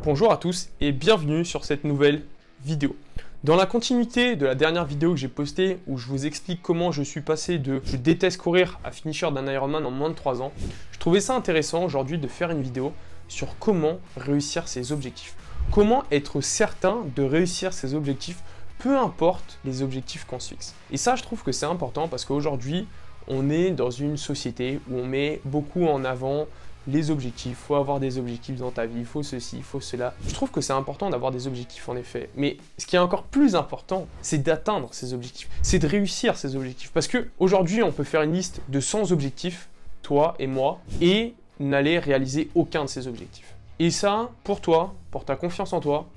Bonjour à tous et bienvenue sur cette nouvelle vidéo. Dans la continuité de la dernière vidéo que j'ai postée où je vous explique comment je suis passé de je déteste courir à finisher d'un Ironman en moins de 3 ans, je trouvais ça intéressant aujourd'hui de faire une vidéo sur comment réussir ses objectifs. Comment être certain de réussir ses objectifs, peu importe les objectifs qu'on se fixe. Et ça, je trouve que c'est important parce qu'aujourd'hui, on est dans une société où on met beaucoup en avant les objectifs, il faut avoir des objectifs dans ta vie, il faut ceci, il faut cela. Je trouve que c'est important d'avoir des objectifs en effet, mais ce qui est encore plus important, c'est d'atteindre ces objectifs, c'est de réussir ces objectifs. Parce que aujourd'hui, on peut faire une liste de 100 objectifs, toi et moi, et n'aller réaliser aucun de ces objectifs. Et ça, pour toi, pour ta confiance en toi,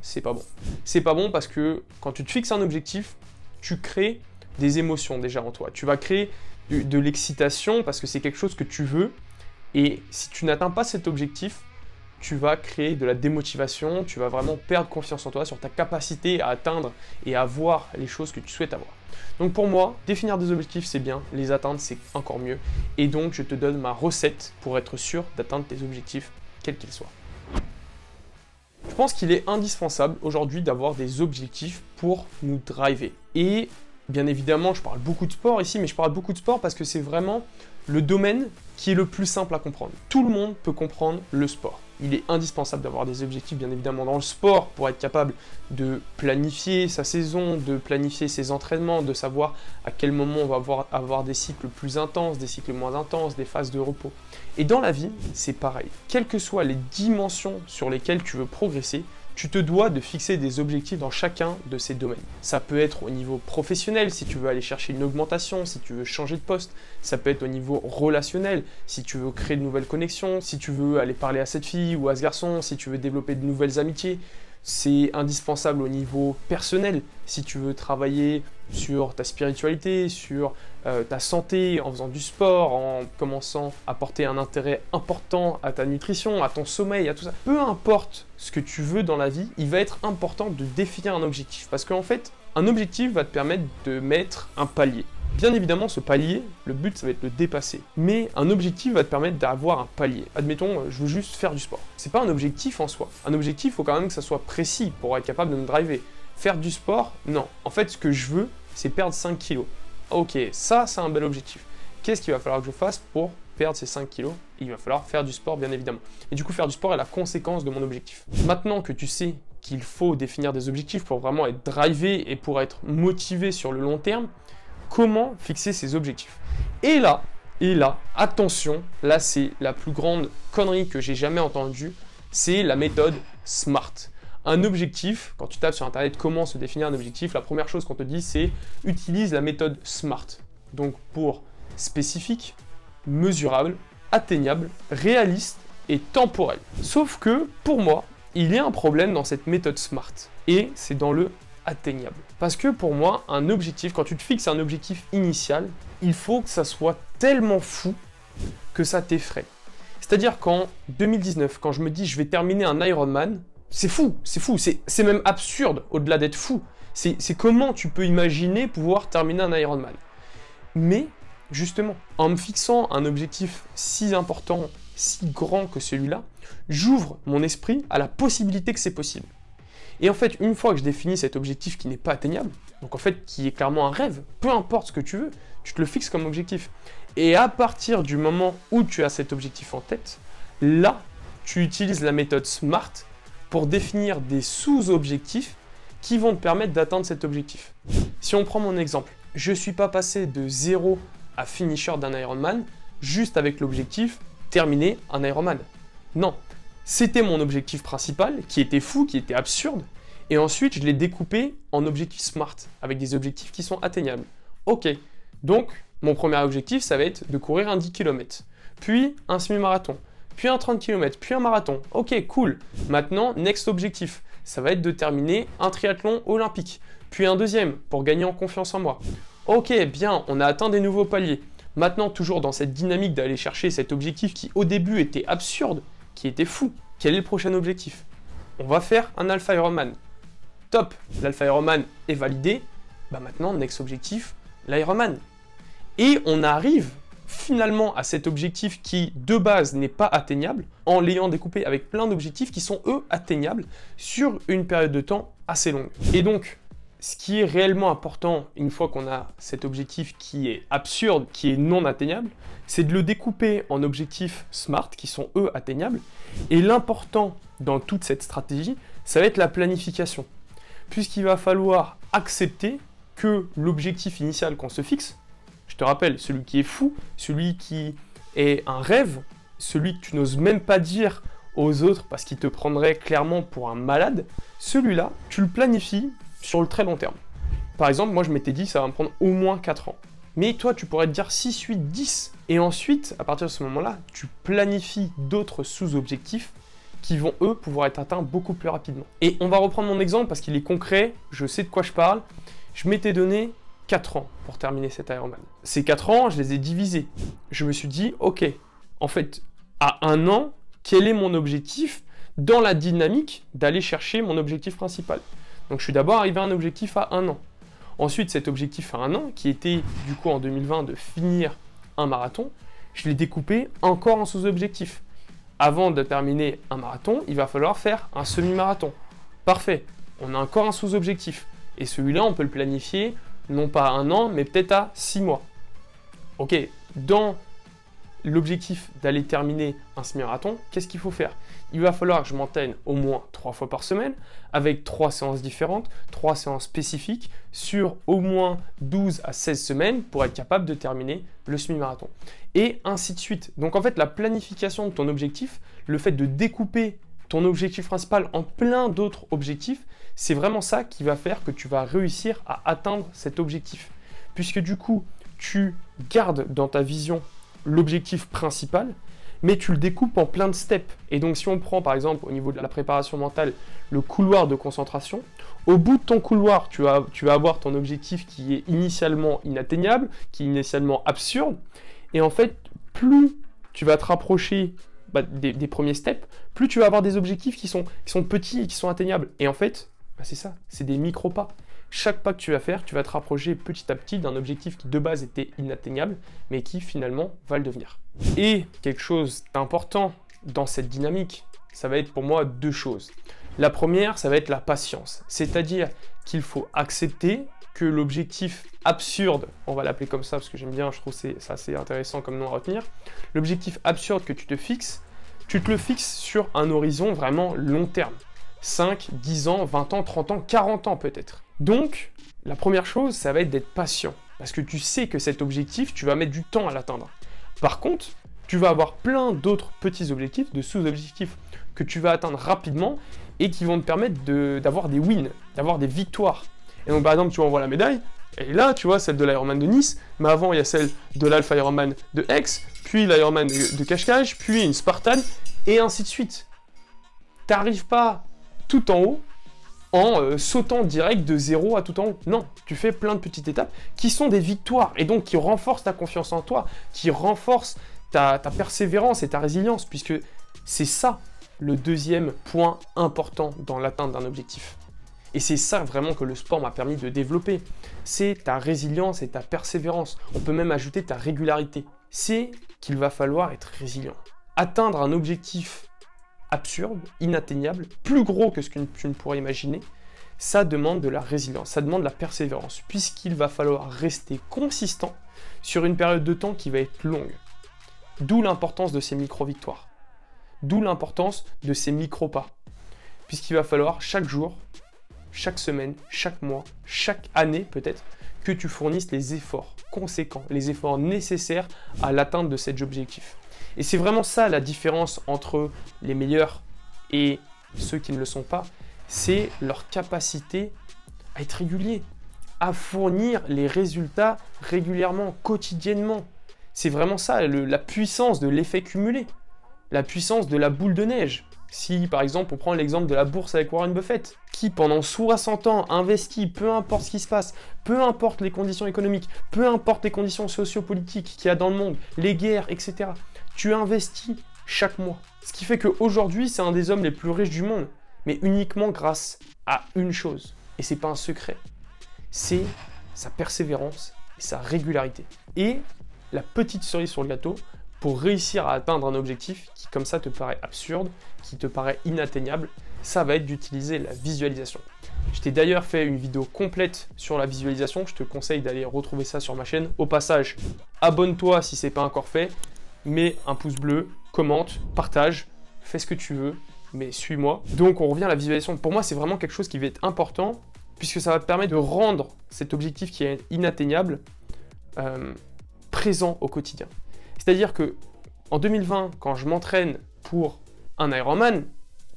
c'est pas bon. C'est pas bon parce que quand tu te fixes un objectif, tu crées des émotions déjà en toi. Tu vas créer de l'excitation parce que c'est quelque chose que tu veux. Et si tu n'atteins pas cet objectif, tu vas créer de la démotivation, tu vas vraiment perdre confiance en toi, sur ta capacité à atteindre et à voir les choses que tu souhaites avoir. Donc pour moi, définir des objectifs c'est bien, les atteindre c'est encore mieux. Et donc je te donne ma recette pour être sûr d'atteindre tes objectifs, quels qu'ils soient. Je pense qu'il est indispensable aujourd'hui d'avoir des objectifs pour nous driver. Et bien évidemment, je parle beaucoup de sport ici, mais je parle beaucoup de sport parce que c'est vraiment le domaine qui est le plus simple à comprendre. Tout le monde peut comprendre le sport. Il est indispensable d'avoir des objectifs, bien évidemment, dans le sport pour être capable de planifier sa saison, de planifier ses entraînements, de savoir à quel moment on va avoir des cycles plus intenses, des cycles moins intenses, des phases de repos. Et dans la vie, c'est pareil. Quelles que soient les dimensions sur lesquelles tu veux progresser, tu te dois de fixer des objectifs dans chacun de ces domaines. Ça peut être au niveau professionnel, si tu veux aller chercher une augmentation, si tu veux changer de poste. Ça peut être au niveau relationnel, si tu veux créer de nouvelles connexions, si tu veux aller parler à cette fille ou à ce garçon, si tu veux développer de nouvelles amitiés. C'est indispensable au niveau personnel, si tu veux travailler sur ta spiritualité, sur ta santé, en faisant du sport, en commençant à porter un intérêt important à ta nutrition, à ton sommeil, à tout ça. Peu importe ce que tu veux dans la vie, il va être important de définir un objectif. Parce qu'en fait, un objectif va te permettre de mettre un palier. Bien évidemment, ce palier, le but, ça va être de le dépasser. Mais un objectif va te permettre d'avoir un palier. Admettons, je veux juste faire du sport. C'est pas un objectif en soi. Un objectif, il faut quand même que ça soit précis pour être capable de me driver. Faire du sport, non. En fait, ce que je veux, c'est perdre 5 kilos. Ok, ça, c'est un bel objectif. Qu'est-ce qu'il va falloir que je fasse pour perdre ces 5 kilos? Il va falloir faire du sport, bien évidemment. Et du coup, faire du sport est la conséquence de mon objectif. Maintenant que tu sais qu'il faut définir des objectifs pour vraiment être drivé et pour être motivé sur le long terme, comment fixer ces objectifs? Et là, attention, là c'est la plus grande connerie que j'ai jamais entendue, c'est la méthode SMART. Un objectif, quand tu tapes sur internet comment se définir un objectif, la première chose qu'on te dit c'est utilise la méthode SMART. Donc pour spécifique, mesurable, atteignable, réaliste et temporel. Sauf que pour moi, il y a un problème dans cette méthode SMART et c'est dans le atteignable. Parce que pour moi, un objectif, quand tu te fixes un objectif initial, il faut que ça soit tellement fou que ça t'effraie. C'est-à-dire qu'en 2019, quand je me dis je vais terminer un Ironman, c'est fou, c'est même absurde au-delà d'être fou. C'est comment tu peux imaginer pouvoir terminer un Ironman. Mais justement, en me fixant un objectif si important, si grand que celui-là, j'ouvre mon esprit à la possibilité que c'est possible. Et en fait, une fois que je définis cet objectif qui n'est pas atteignable, donc en fait qui est clairement un rêve, peu importe ce que tu veux, tu te le fixes comme objectif. Et à partir du moment où tu as cet objectif en tête, là, tu utilises la méthode SMART pour définir des sous-objectifs qui vont te permettre d'atteindre cet objectif. Si on prend mon exemple, je ne suis pas passé de 0 à finisher d'un Ironman juste avec l'objectif terminer un Ironman. Non. C'était mon objectif principal, qui était fou, qui était absurde, et ensuite je l'ai découpé en objectifs SMART, avec des objectifs qui sont atteignables. Ok, donc mon premier objectif, ça va être de courir un 10 km, puis un semi-marathon, puis un 30 km, puis un marathon. Ok, cool. Maintenant, next objectif, ça va être de terminer un triathlon olympique, puis un deuxième, pour gagner en confiance en moi. Ok, bien, on a atteint des nouveaux paliers. Maintenant, toujours dans cette dynamique d'aller chercher cet objectif qui au début était absurde, qui était fou. Quel est le prochain objectif? On va faire un Alpha Ironman. Top, l'Alpha Ironman est validé. Bah maintenant, next objectif, l'Ironman. Et on arrive finalement à cet objectif qui, de base, n'est pas atteignable, en l'ayant découpé avec plein d'objectifs qui sont, eux, atteignables sur une période de temps assez longue. Et donc, ce qui est réellement important, une fois qu'on a cet objectif qui est absurde, qui est non atteignable, c'est de le découper en objectifs SMART, qui sont, eux, atteignables. Et l'important dans toute cette stratégie, ça va être la planification. Puisqu'il va falloir accepter que l'objectif initial qu'on se fixe, je te rappelle, celui qui est fou, celui qui est un rêve, celui que tu n'oses même pas dire aux autres parce qu'il te prendrait clairement pour un malade, celui-là, tu le planifies sur le très long terme. Par exemple, moi je m'étais dit ça va me prendre au moins 4 ans. Mais toi, tu pourrais te dire 6, 8, 10. Et ensuite, à partir de ce moment-là, tu planifies d'autres sous-objectifs qui vont, eux, pouvoir être atteints beaucoup plus rapidement. Et on va reprendre mon exemple parce qu'il est concret, je sais de quoi je parle. Je m'étais donné 4 ans pour terminer cet Ironman. Ces 4 ans, je les ai divisés. Je me suis dit, ok, en fait, à 1 an, quel est mon objectif dans la dynamique d'aller chercher mon objectif principal? Donc je suis d'abord arrivé à un objectif à 1 an. Ensuite, cet objectif à 1 an, qui était du coup en 2020 de finir un marathon, je l'ai découpé encore en sous-objectifs. Avant de terminer un marathon, il va falloir faire un semi-marathon. Parfait, on a encore un sous-objectif. Et celui-là, on peut le planifier, non pas à 1 an, mais peut-être à 6 mois. Ok, dans l'objectif d'aller terminer un semi-marathon, qu'est-ce qu'il faut faire? Il va falloir que je m'entraîne au moins 3 fois par semaine, avec 3 séances différentes, 3 séances spécifiques, sur au moins 12 à 16 semaines pour être capable de terminer le semi-marathon. Et ainsi de suite. Donc en fait, la planification de ton objectif, le fait de découper ton objectif principal en plein d'autres objectifs, c'est vraiment ça qui va faire que tu vas réussir à atteindre cet objectif. Puisque du coup, tu gardes dans ta vision l'objectif principal, mais tu le découpes en plein de steps. Et donc si on prend par exemple au niveau de la préparation mentale, le couloir de concentration, au bout de ton couloir, tu vas avoir ton objectif qui est initialement inatteignable, qui est initialement absurde, et en fait, plus tu vas te rapprocher des premiers steps, plus tu vas avoir des objectifs qui sont petits et qui sont atteignables. Et en fait, c'est ça, c'est des micro-pas. Chaque pas que tu vas faire, tu vas te rapprocher petit à petit d'un objectif qui de base était inatteignable, mais qui finalement va le devenir. Et quelque chose d'important dans cette dynamique, ça va être pour moi 2 choses. La première, ça va être la patience. C'est-à-dire qu'il faut accepter que l'objectif absurde, on va l'appeler comme ça parce que j'aime bien, je trouve que c'est assez intéressant comme nom à retenir, l'objectif absurde que tu te fixes, tu te le fixes sur un horizon vraiment long terme. 5, 10 ans, 20 ans, 30 ans, 40 ans peut-être. Donc, la première chose, ça va être d'être patient. Parce que tu sais que cet objectif, tu vas mettre du temps à l'atteindre. Par contre, tu vas avoir plein d'autres petits objectifs, de sous-objectifs que tu vas atteindre rapidement et qui vont te permettre d'avoir des wins, d'avoir des victoires. Et donc, par exemple, tu vois, on voit la médaille, et là, tu vois, celle de l'Ironman de Nice, mais avant, il y a celle de l'Alpha Ironman de Aix, puis l'Ironman de Cascais, puis une Spartan, et ainsi de suite. Tu n'arrives pas tout en haut en sautant direct de 0 à tout en haut. Non, tu fais plein de petites étapes qui sont des victoires et donc qui renforcent ta confiance en toi, qui renforcent ta persévérance et ta résilience, puisque c'est ça le deuxième point important dans l'atteinte d'un objectif. Et c'est ça vraiment que le sport m'a permis de développer. C'est ta résilience et ta persévérance. On peut même ajouter ta régularité. C'est qu'il va falloir être résilient. Atteindre un objectif absurde, inatteignable, plus gros que ce que tu ne pourrais imaginer, ça demande de la résilience, ça demande de la persévérance, puisqu'il va falloir rester consistant sur une période de temps qui va être longue. D'où l'importance de ces micro-victoires, d'où l'importance de ces micro-pas, puisqu'il va falloir chaque jour, chaque semaine, chaque mois, chaque année peut-être, que tu fournisses les efforts conséquents, les efforts nécessaires à l'atteinte de cet objectif. Et c'est vraiment ça la différence entre les meilleurs et ceux qui ne le sont pas, c'est leur capacité à être régulier, à fournir les résultats régulièrement, quotidiennement. C'est vraiment ça, la puissance de l'effet cumulé, la puissance de la boule de neige. Si par exemple on prend l'exemple de la bourse avec Warren Buffett, qui pendant 60 ans investit, peu importe ce qui se passe, peu importe les conditions économiques, peu importe les conditions sociopolitiques qu'il y a dans le monde, les guerres, etc. Tu investis chaque mois. Ce qui fait qu'aujourd'hui, c'est un des hommes les plus riches du monde, mais uniquement grâce à une chose. Et c'est pas un secret. C'est sa persévérance et sa régularité. Et la petite cerise sur le gâteau pour réussir à atteindre un objectif qui comme ça te paraît absurde, qui te paraît inatteignable, ça va être d'utiliser la visualisation. Je t'ai d'ailleurs fait une vidéo complète sur la visualisation, je te conseille d'aller retrouver ça sur ma chaîne. Au passage, abonne-toi si ce n'est pas encore fait, mets un pouce bleu, commente, partage, fais ce que tu veux, mais suis-moi. Donc on revient à la visualisation. Pour moi, c'est vraiment quelque chose qui va être important, puisque ça va te permettre de rendre cet objectif qui est inatteignable présent au quotidien. C'est-à-dire que en 2020, quand je m'entraîne pour un Ironman,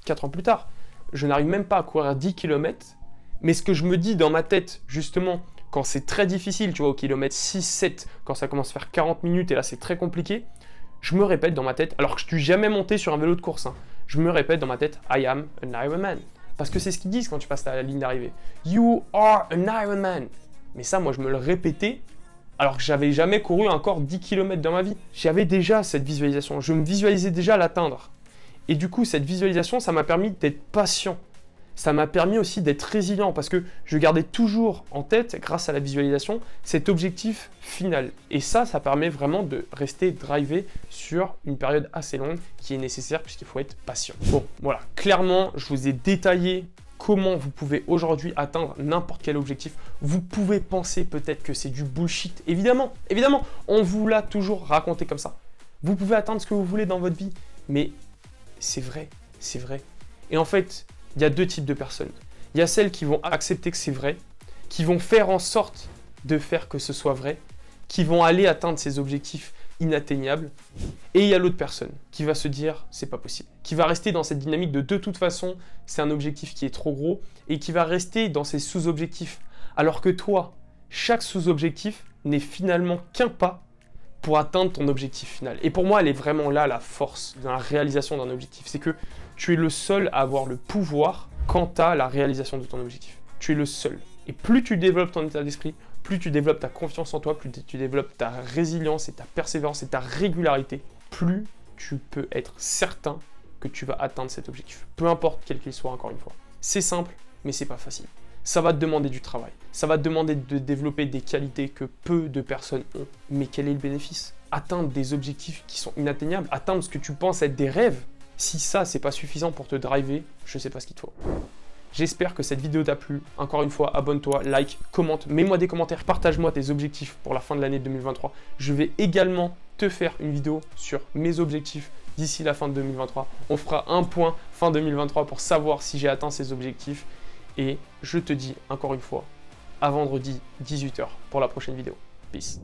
4 ans plus tard, je n'arrive même pas à courir 10 km, mais ce que je me dis dans ma tête, justement, quand c'est très difficile, tu vois, au kilomètre 6, 7, quand ça commence à faire 40 minutes, et là c'est très compliqué, je me répète dans ma tête, alors que je ne suis jamais monté sur un vélo de course, hein, je me répète dans ma tête, I am an Ironman. Parce que c'est ce qu'ils disent quand tu passes à la ligne d'arrivée. You are an Ironman. Mais ça, moi, je me le répétais, alors que j'avais jamais couru encore 10 km dans ma vie. J'avais déjà cette visualisation, je me visualisais déjà l'atteindre. Et du coup, cette visualisation, ça m'a permis d'être patient. Ça m'a permis aussi d'être résilient parce que je gardais toujours en tête, grâce à la visualisation, cet objectif final. Et ça permet vraiment de rester drivé sur une période assez longue qui est nécessaire puisqu'il faut être patient. Bon, voilà, clairement, je vous ai détaillé comment vous pouvez aujourd'hui atteindre n'importe quel objectif. Vous pouvez penser peut-être que c'est du bullshit. Évidemment, on vous l'a toujours raconté comme ça. Vous pouvez atteindre ce que vous voulez dans votre vie, mais c'est vrai, c'est vrai. Et en fait, il y a deux types de personnes. Il y a celles qui vont accepter que c'est vrai, qui vont faire en sorte de faire que ce soit vrai, qui vont aller atteindre ces objectifs inatteignables. Et il y a l'autre personne qui va se dire c'est pas possible, qui va rester dans cette dynamique de toute façon, c'est un objectif qui est trop gros et qui va rester dans ses sous-objectifs. Alors que toi, chaque sous-objectif n'est finalement qu'un pas pour atteindre ton objectif final. Et pour moi, elle est vraiment là la force dans la réalisation d'un objectif. C'est que tu es le seul à avoir le pouvoir quant à la réalisation de ton objectif. Tu es le seul. Et plus tu développes ton état d'esprit, plus tu développes ta confiance en toi, plus tu développes ta résilience et ta persévérance et ta régularité, plus tu peux être certain que tu vas atteindre cet objectif. Peu importe quel qu'il soit, encore une fois. C'est simple, mais c'est pas facile. Ça va te demander du travail. Ça va te demander de développer des qualités que peu de personnes ont. Mais quel est le bénéfice? Atteindre des objectifs qui sont inatteignables, atteindre ce que tu penses être des rêves. Si ça, c'est pas suffisant pour te driver, je sais pas ce qu'il te faut. J'espère que cette vidéo t'a plu. Encore une fois, abonne-toi, like, commente, mets-moi des commentaires, partage-moi tes objectifs pour la fin de l'année 2023. Je vais également te faire une vidéo sur mes objectifs d'ici la fin de 2023. On fera un point fin 2023 pour savoir si j'ai atteint ces objectifs. Et je te dis encore une fois, à vendredi 18 h pour la prochaine vidéo. Peace.